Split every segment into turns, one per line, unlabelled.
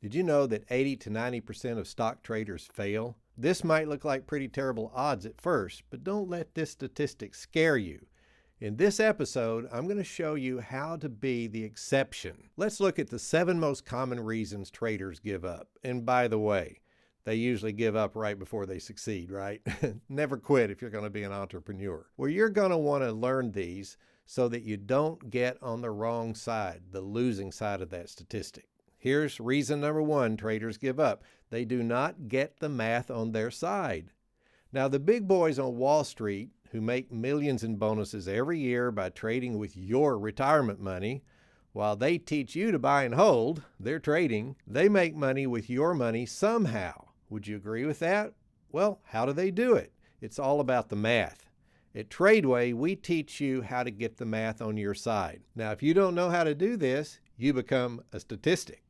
Did you know that 80 to 90% of stock traders fail? This might look like pretty terrible odds at first, but don't let this statistic scare you. In this episode, I'm going to show you how to be the exception. Let's look at the 7 most common reasons traders give up. And by the way, they usually give up right before they succeed, right? Never quit if you're going to be an entrepreneur. Well, you're going to want to learn these so that you don't get on the wrong side, the losing side of that statistic. Here's reason number 1 traders give up. They do not get the math on their side. Now, the big boys on Wall Street who make millions in bonuses every year by trading with your retirement money, while they teach you to buy and hold, they're trading, they make money with your money somehow. Would you agree with that? Well, how do they do it? It's all about the math. At TRADEway, we teach you how to get the math on your side. Now, if you don't know how to do this, you become a statistic.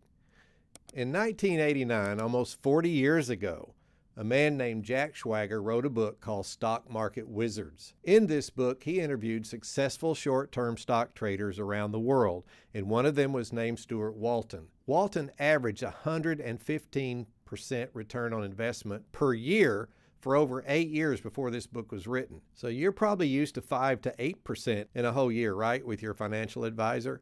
In 1989, almost 40 years ago, a man named Jack Schwager wrote a book called Stock Market Wizards. In this book, he interviewed successful short-term stock traders around the world, and one of them was named Stuart Walton. Walton averaged 115% return on investment per year for over 8 years before this book was written. So you're probably used to 5 to 8% in a whole year, right, with your financial advisor?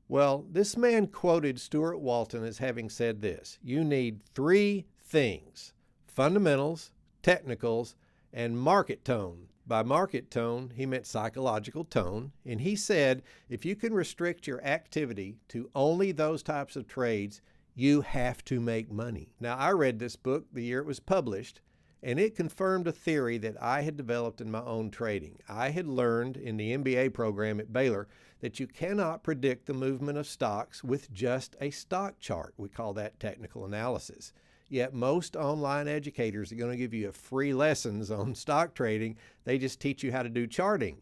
Well, this man quoted Stuart Walton as having said this: you need 3 things: fundamentals, technicals, and market tone. By market tone, he meant psychological tone, and he said if you can restrict your activity to only those types of trades, you have to make money. Now, I read this book the year it was published, and it confirmed a theory that I had developed in my own trading. I had learned in the MBA program at Baylor that you cannot predict the movement of stocks with just a stock chart. We call that technical analysis. Yet most online educators are going to give you free lessons on stock trading. They just teach you how to do charting.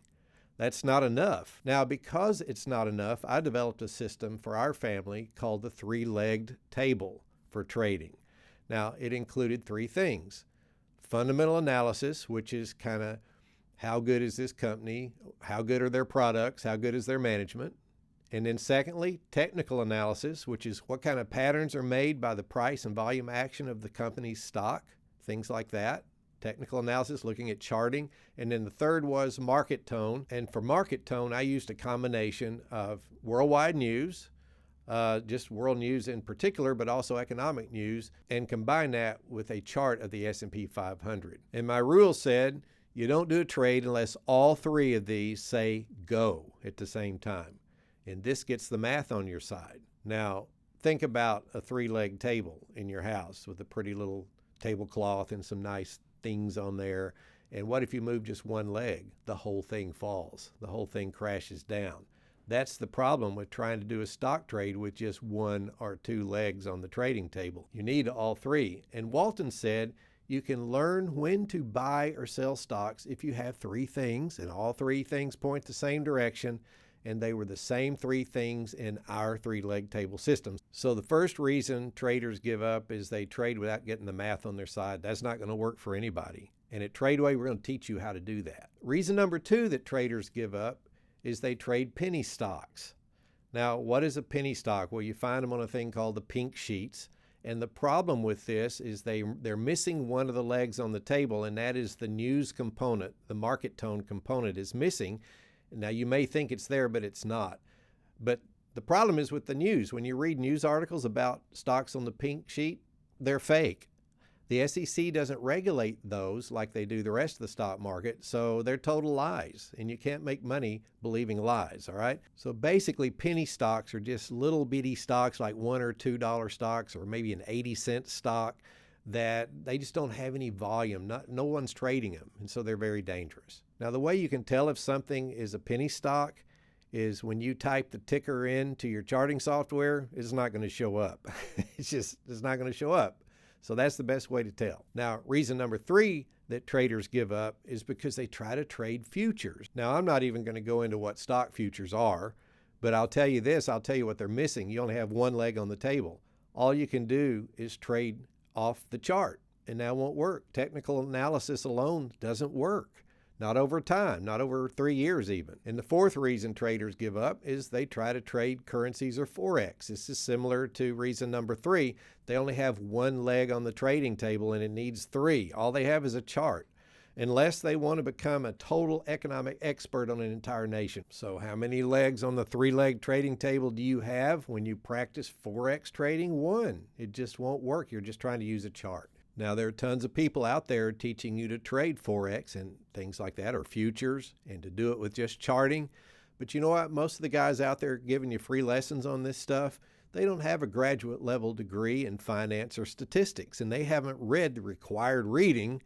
That's not enough. Now, because it's not enough, I developed a system for our family called the 3-legged table for trading. Now, it included 3 things: fundamental analysis, which is kind of how good is this company, how good are their products, how good is their management. And then secondly, technical analysis, which is what kind of patterns are made by the price and volume action of the company's stock, things like that. Technical analysis, looking at charting. And then the third was market tone. And for market tone, I used a combination of worldwide news, just world news in particular, but also economic news, and combine that with a chart of the S&P 500. And my rule said, you don't do a trade unless all 3 of these say go at the same time. And this gets the math on your side. Now, think about a 3-legged table in your house with a pretty little tablecloth and some nice things on there. And what if you move just one leg? The whole thing falls. The whole thing crashes down. That's the problem with trying to do a stock trade with just 1 or 2 legs on the trading table. You need all 3. And Walton said you can learn when to buy or sell stocks if you have 3 things, and all 3 things point the same direction, and they were the same 3 things in our 3-leg table system. So the first reason traders give up is they trade without getting the math on their side. That's not going to work for anybody. And at TRADEway, we're going to teach you how to do that. Reason number 2 that traders give up is they trade penny stocks. Now, what is a penny stock? Well, you find them on a thing called the pink sheets. And the problem with this is they're missing one of the legs on the table, and that is the news component. The market tone component is missing. Now, you may think it's there, but it's not. But the problem is with the news. When you read news articles about stocks on the pink sheet, they're fake. The SEC doesn't regulate those like they do the rest of the stock market, so they're total lies, and you can't make money believing lies, all right? So basically, penny stocks are just little bitty stocks like $1 or $2 stocks, or maybe an 80-cent stock that they just don't have any volume. No one's trading them, and so they're very dangerous. Now, the way you can tell if something is a penny stock is when you type the ticker into your charting software, it's not going to show up. It's not going to show up. So that's the best way to tell. Now, reason number 3 that traders give up is because they try to trade futures. Now, I'm not even going to go into what stock futures are, but I'll tell you this, I'll tell you what they're missing. You only have 1 leg on the table. All you can do is trade off the chart, and that won't work. Technical analysis alone doesn't work. not over time, not over 3 years even. And the fourth reason traders give up is they try to trade currencies or forex. This is similar to reason number 3. They only have one leg on the trading table and it needs 3. All they have is a chart, unless they want to become a total economic expert on an entire nation. So how many legs on the 3-leg trading table do you have when you practice forex trading? 1. It just won't work. You're just trying to use a chart. Now, there are tons of people out there teaching you to trade forex and things like that, or futures, and to do it with just charting. But you know what? Most of the guys out there giving you free lessons on this stuff, they don't have a graduate level degree in finance or statistics, and they haven't read the required reading,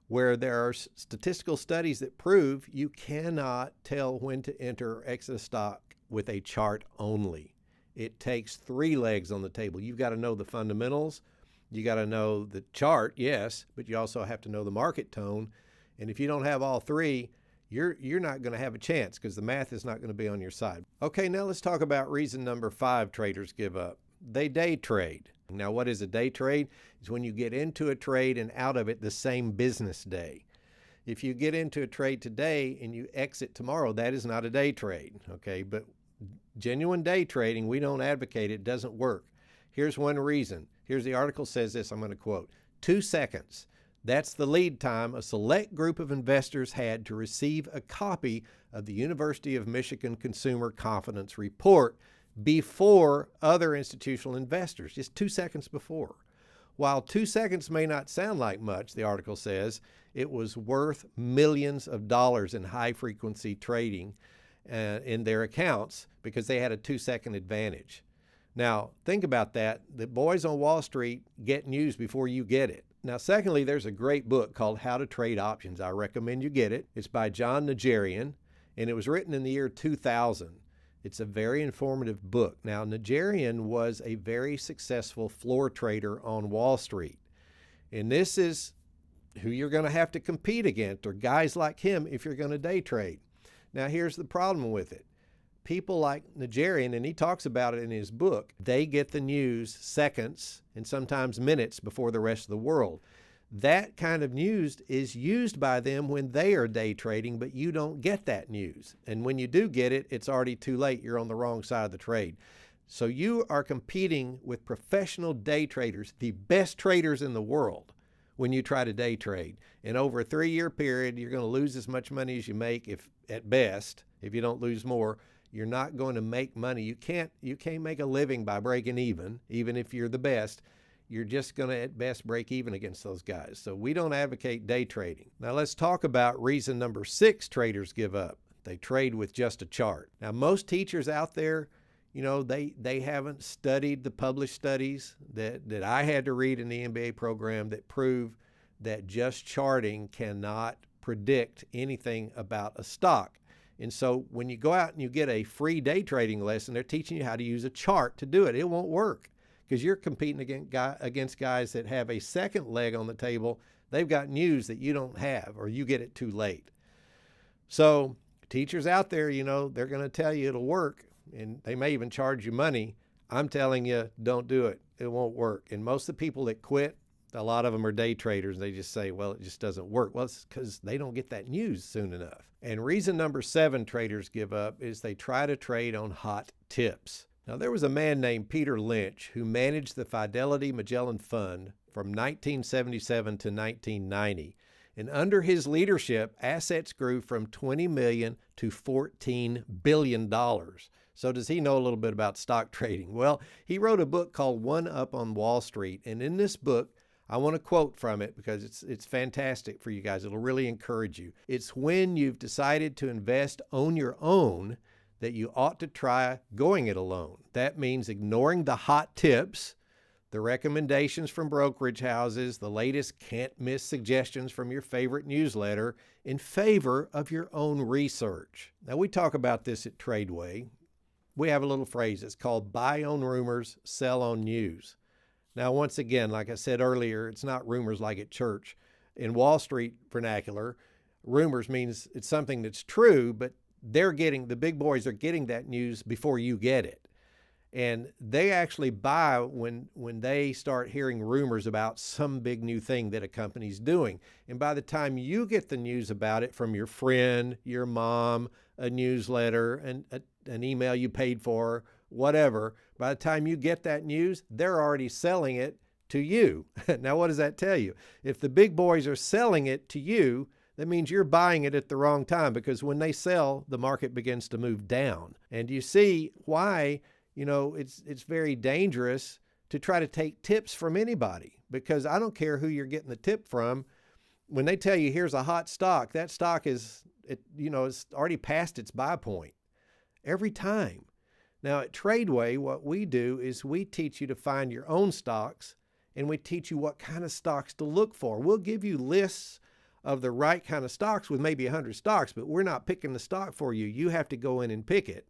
where there are statistical studies that prove you cannot tell when to enter or exit a stock with a chart only. It takes 3 legs on the table. You've got to know the fundamentals. You got to know the chart, yes, but you also have to know the market tone. And if you don't have all 3, you're not going to have a chance, because the math is not going to be on your side. Okay, now let's talk about reason number 5 traders give up. They day trade. Now, what is a day trade? It's when you get into a trade and out of it the same business day. If you get into a trade today and you exit tomorrow, that is not a day trade, okay? But genuine day trading, we don't advocate it, doesn't work. Here's one reason. Here's the article says this, I'm going to quote, 2 seconds. That's the lead time a select group of investors had to receive a copy of the University of Michigan Consumer Confidence Report before other institutional investors, just 2 seconds before. While 2 seconds may not sound like much, the article says, it was worth millions of dollars in high-frequency trading in their accounts because they had a 2-second advantage. Now, think about that. The boys on Wall Street get news before you get it. Now, secondly, there's a great book called How to Trade Options. I recommend you get it. It's by John Najarian, and it was written in the year 2000. It's a very informative book. Now, Najarian was a very successful floor trader on Wall Street. And this is who you're going to have to compete against, or guys like him, if you're going to day trade. Now, here's the problem with it. People like Najarian, and he talks about it in his book, they get the news seconds and sometimes minutes before the rest of the world. That kind of news is used by them when they are day trading, but you don't get that news. And when you do get it, it's already too late. You're on the wrong side of the trade. So you are competing with professional day traders, the best traders in the world, when you try to day trade. And over a 3-year period, you're going to lose as much money as you make, if at best, if you don't lose more. You're not going to make money. You can't make a living by breaking even if you're the best. You're just going to at best break even against those guys. So we don't advocate day trading. Now let's talk about reason number 6 traders give up. They trade with just a chart. Now most teachers out there, you know, they haven't studied the published studies that I had to read in the MBA program that prove that just charting cannot predict anything about a stock. And so when you go out and you get a free day trading lesson, they're teaching you how to use a chart to do it. It won't work, because you're competing against guys that have a second leg on the table. They've got news that you don't have, or you get it too late. So teachers out there, you know, they're going to tell you it'll work, and they may even charge you money. I'm telling you, don't do it. It won't work. And most of the people that quit, a lot of them are day traders. They just say, well, it just doesn't work. Well, it's because they don't get that news soon enough. And reason number 7 traders give up is they try to trade on hot tips. Now, there was a man named Peter Lynch who managed the Fidelity Magellan Fund from 1977 to 1990. And under his leadership, assets grew from $20 million to $14 billion. So does he know a little bit about stock trading? Well, he wrote a book called One Up on Wall Street. And in this book, I want to quote from it because it's fantastic for you guys. It'll really encourage you. It's when you've decided to invest on your own that you ought to try going it alone. That means ignoring the hot tips, the recommendations from brokerage houses, the latest can't-miss suggestions from your favorite newsletter, in favor of your own research. Now, we talk about this at TRADEway. We have a little phrase. It's called buy on rumors, sell on news. Now, once again, like I said earlier, it's not rumors like at church. In Wall Street vernacular, rumors means it's something that's true, but the big boys are getting that news before you get it. And they actually buy when they start hearing rumors about some big new thing that a company's doing. And by the time you get the news about it from your friend, your mom, a newsletter, an email you paid for, whatever, by the time you get that news, they're already selling it to you. Now, what does that tell you? If the big boys are selling it to you, that means you're buying it at the wrong time, because when they sell, the market begins to move down. And you see why, it's very dangerous to try to take tips from anybody, because I don't care who you're getting the tip from. When they tell you here's a hot stock, that stock it's already past its buy point every time. Now at TRADEway, what we do is we teach you to find your own stocks, and we teach you what kind of stocks to look for. We'll give you lists of the right kind of stocks with maybe 100 stocks, but we're not picking the stock for you. You have to go in and pick it.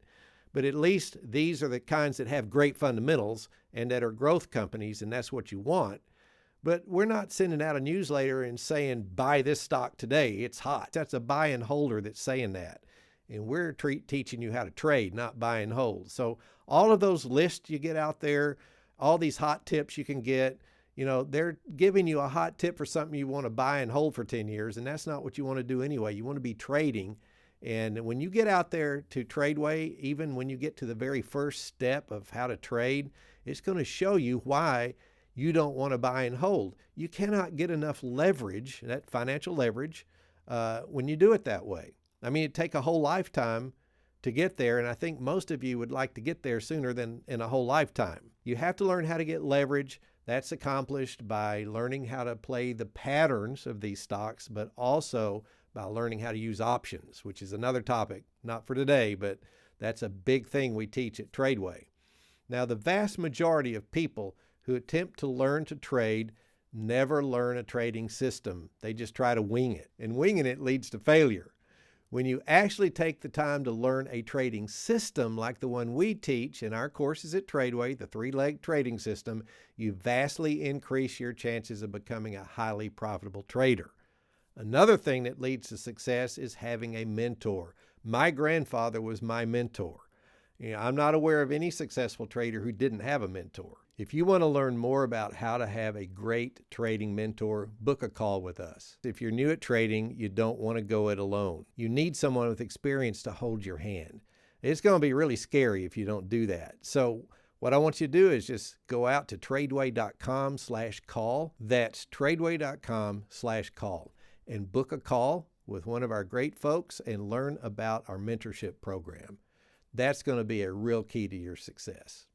But at least these are the kinds that have great fundamentals and that are growth companies, and that's what you want. But we're not sending out a newsletter and saying, buy this stock today, it's hot. That's a buy and holder that's saying that. And we're teaching you how to trade, not buy and hold. So all of those lists you get out there, all these hot tips you can get, they're giving you a hot tip for something you want to buy and hold for 10 years, and that's not what you want to do anyway. You want to be trading. And when you get out there to TRADEway, even when you get to the very first step of how to trade, it's going to show you why you don't want to buy and hold. You cannot get enough leverage, that financial leverage, when you do it that way. I mean, it'd take a whole lifetime to get there, and I think most of you would like to get there sooner than in a whole lifetime. You have to learn how to get leverage. That's accomplished by learning how to play the patterns of these stocks, but also by learning how to use options, which is another topic, not for today, but that's a big thing we teach at TRADEway. Now, the vast majority of people who attempt to learn to trade never learn a trading system. They just try to wing it, and winging it leads to failure. When you actually take the time to learn a trading system like the one we teach in our courses at TRADEway, the 3-leg trading system, you vastly increase your chances of becoming a highly profitable trader. Another thing that leads to success is having a mentor. My grandfather was my mentor. I'm not aware of any successful trader who didn't have a mentor. If you want to learn more about how to have a great trading mentor, book a call with us. If you're new at trading, you don't want to go it alone. You need someone with experience to hold your hand. It's going to be really scary if you don't do that. So what I want you to do is just go out to tradeway.com/call. That's tradeway.com/call. And book a call with one of our great folks and learn about our mentorship program. That's going to be a real key to your success.